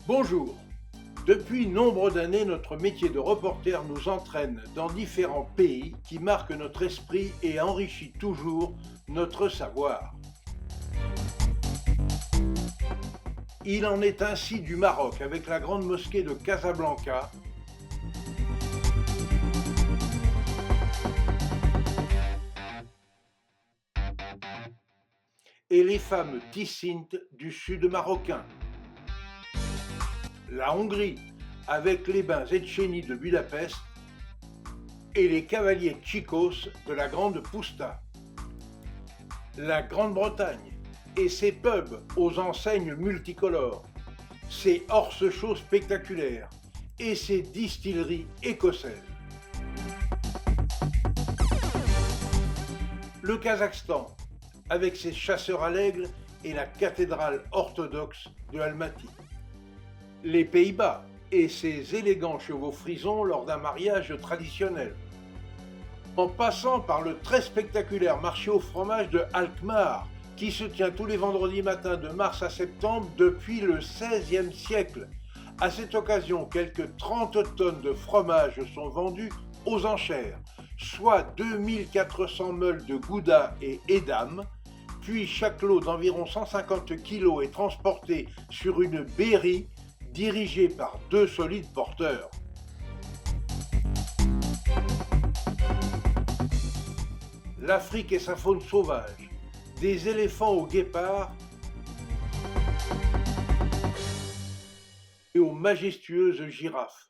Bonjour. Depuis nombre d'années, notre métier de reporter nous entraîne dans différents pays qui marquent notre esprit et enrichit toujours notre savoir. Il en est ainsi du Maroc avec la grande mosquée de Casablanca, et les fameux Ticintes du sud marocain. La Hongrie avec les bains Széchenyi de Budapest et les cavaliers Chicos de la Grande Pusta. La Grande-Bretagne et ses pubs aux enseignes multicolores, ses horse-shows spectaculaires et ses distilleries écossaises. Le Kazakhstan avec ses chasseurs à l'aigle et la cathédrale orthodoxe de Almaty. Les Pays-Bas et ses élégants chevaux frisons lors d'un mariage traditionnel. En passant par le très spectaculaire marché au fromage de Alkmaar, qui se tient tous les vendredis matins de mars à septembre depuis le XVIe siècle. À cette occasion, quelques 30 tonnes de fromage sont vendues aux enchères, soit 2400 meules de gouda et edam, puis chaque lot d'environ 150 kg est transporté sur une berry dirigée par 2 solides porteurs. L'Afrique et sa faune sauvage, des éléphants aux guépards et aux majestueuses girafes.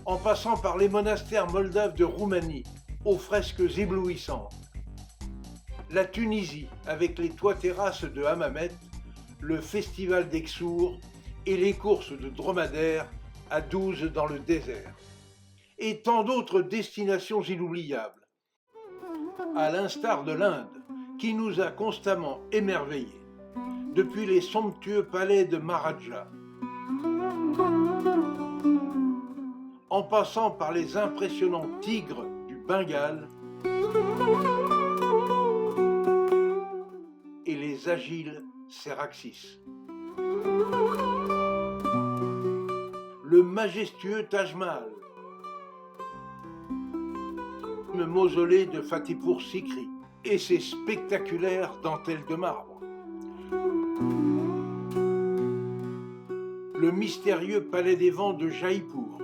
En passant par les monastères moldaves de Roumanie, aux fresques éblouissantes. La Tunisie avec les toits-terrasses de Hammamet, le festival d'Exour et les courses de dromadaires à 12 dans le désert. Et tant d'autres destinations inoubliables, à l'instar de l'Inde, qui nous a constamment émerveillés, depuis les somptueux palais de Maharaja, en passant par les impressionnants tigres du Bengale et les agiles Céraxis. Le majestueux Taj Mahal, le mausolée de Fatehpur Sikri et ses spectaculaires dentelles de marbre. Le mystérieux palais des vents de Jaipur.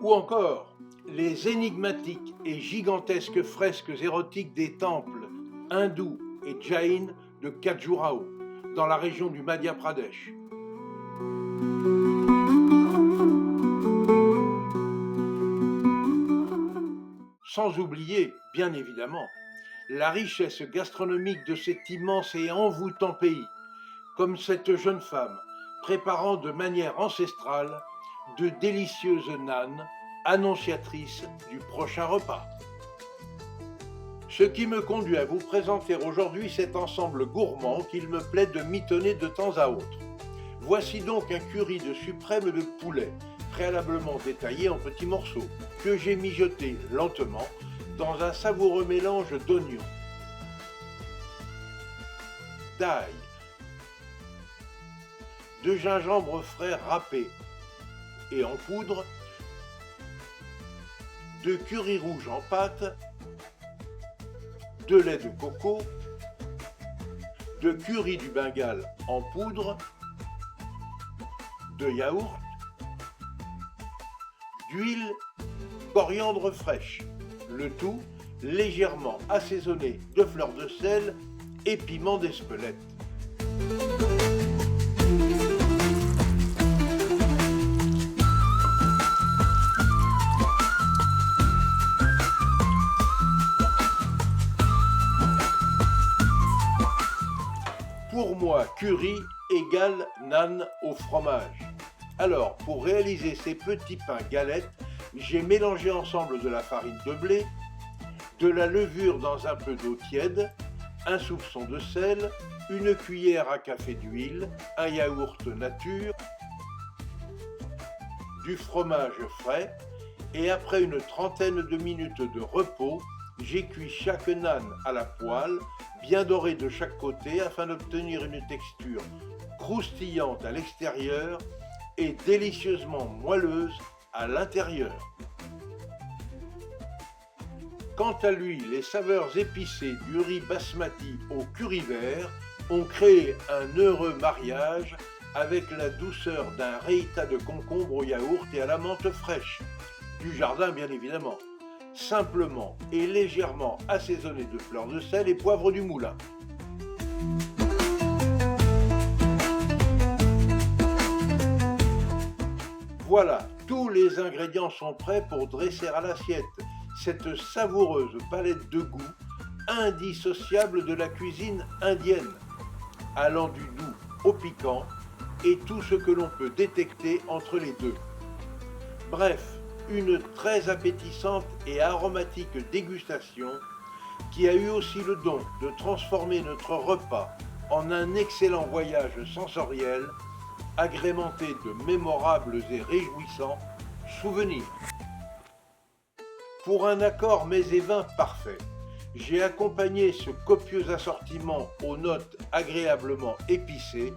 Ou encore les énigmatiques et gigantesques fresques érotiques des temples hindous et jains de Khajuraho, dans la région du Madhya Pradesh. Sans oublier, bien évidemment, la richesse gastronomique de cet immense et envoûtant pays, comme cette jeune femme préparant de manière ancestrale de délicieuses nanes, annonciatrices du prochain repas. Ce qui me conduit à vous présenter aujourd'hui cet ensemble gourmand qu'il me plaît de mitonner de temps à autre. Voici donc un curry de suprême de poulet, préalablement détaillé en petits morceaux, que j'ai mijoté lentement dans un savoureux mélange d'oignons, d'ail, de gingembre frais râpé et en poudre, de curry rouge en pâte, de lait de coco, de curry du Bengale en poudre, de yaourt, d'huile, coriandre fraîche, le tout légèrement assaisonné de fleurs de sel et piment d'Espelette. Pour moi, curry égale naan au fromage. Alors, pour réaliser ces petits pains galettes, j'ai mélangé ensemble de la farine de blé, de la levure dans un peu d'eau tiède, un soupçon de sel, une cuillère à café d'huile, un yaourt nature, du fromage frais et après une trentaine de minutes de repos, j'ai cuit chaque nan à la poêle, bien doré de chaque côté afin d'obtenir une texture croustillante à l'extérieur et délicieusement moelleuse à l'intérieur. Quant à lui, les saveurs épicées du riz basmati au curry vert ont créé un heureux mariage avec la douceur d'un raïta de concombre au yaourt et à la menthe fraîche, du jardin bien évidemment, simplement et légèrement assaisonné de fleurs de sel et poivre du moulin. Voilà, tous les ingrédients sont prêts pour dresser à l'assiette cette savoureuse palette de goût indissociable de la cuisine indienne, allant du doux au piquant et tout ce que l'on peut détecter entre les deux. Bref, une très appétissante et aromatique dégustation qui a eu aussi le don de transformer notre repas en un excellent voyage sensoriel agrémenté de mémorables et réjouissants souvenirs. Pour un accord mets et vins parfait, j'ai accompagné ce copieux assortiment aux notes agréablement épicées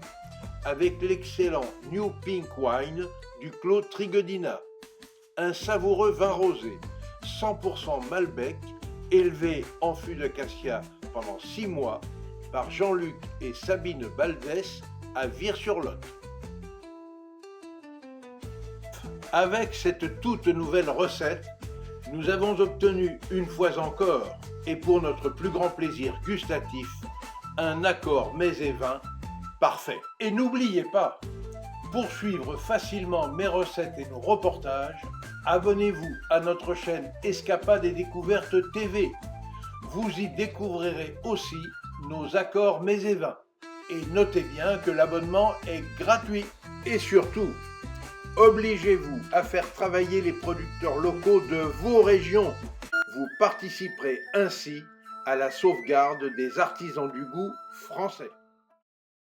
avec l'excellent New Pink Wine du Clos Trigedina, un savoureux vin rosé, 100% Malbec, élevé en fût d'acacia pendant 6 mois par Jean-Luc et Sabine Baldès à Vire-sur-Lot. Avec cette toute nouvelle recette, nous avons obtenu une fois encore, et pour notre plus grand plaisir gustatif, un accord mets et vins parfait. Et n'oubliez pas, pour suivre facilement mes recettes et nos reportages, abonnez-vous à notre chaîne Escapades et Découvertes TV. Vous y découvrirez aussi nos accords mets et vins. Et notez bien que l'abonnement est gratuit. Et surtout, obligez-vous à faire travailler les producteurs locaux de vos régions. Vous participerez ainsi à la sauvegarde des artisans du goût français.